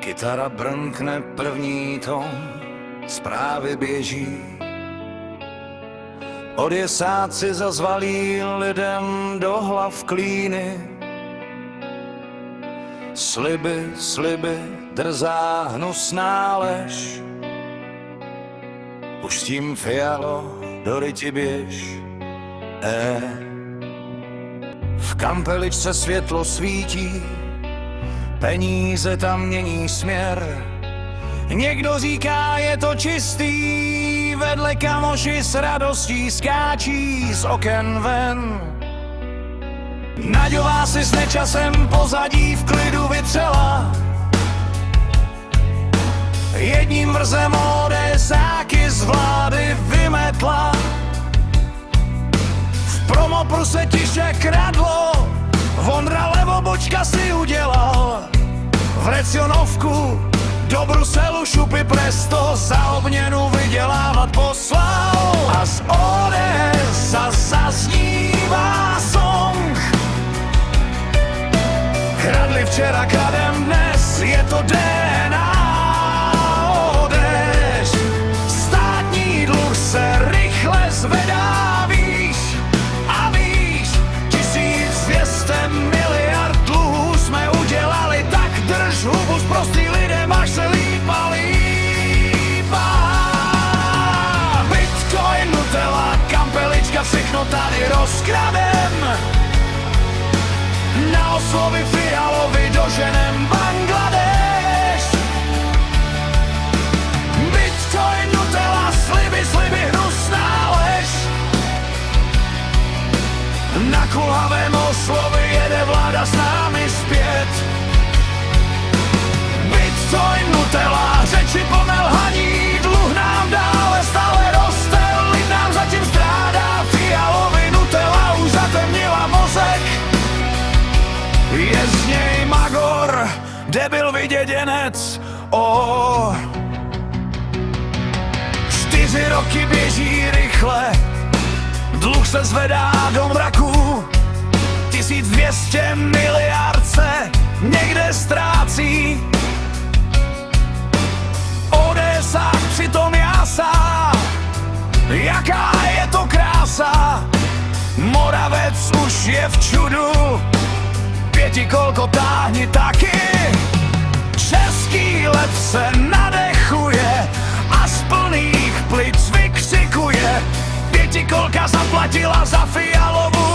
Kytara brnkne první tón, zprávy běží. Odjesáci zazvalí lidem do hlav klíny. Sliby, sliby, drzá hnusná lež. Pustím fialo, do ryti běž. V kampeličce světlo svítí, peníze tam mění směr. Někdo říká, je to čistý, vedle kamoši s radostí skáčí z oken ven. Naďová si s nečasem pozadí v klidu vytřela. Jedním vrzem odesáky z vlády vymetla. V promopru se tiše kradlo, Vondra levobočka si udělal. V Recionovku do Bruselu šupy presto za obměnu vydělávat poslal. A z Odessa zaznívá song. Kradli včera, kradem dnes, je to DNA odeš. Státní dluh se rychle zvedá, víš a víš. 1200 miliard dluhů jsme udělali, tak drž hubu, sprostý lidem, až se lípa lípa. Bitcoin, Nutella, kampelička, všechno tady rozkradem. Na oslovy Fialovi doženem Bangladeš. Bitcoin, Nutella, sliby, sliby, hnusná lež. Na kulhavém oslovi jede vláda s námi zpět. Bitcoin, Nutella, řeči pomel haní, dluh nám dále stále roste, lid nám zatím strádá. Fialovi Nutella už zatemnila mozek. Je z něj magor, debil vyděděnec. 4 roky běží rychle, dluh se zvedá do mraku. 1200 miliard se někde ztrácí. Odesa přitom jásá, jaká je to krása. Moravec už je v čudu, pětikolko táhni taky. Český lep se nadechuje a z plných plic vykřikuje. Pětikolka zaplatila za Fialovu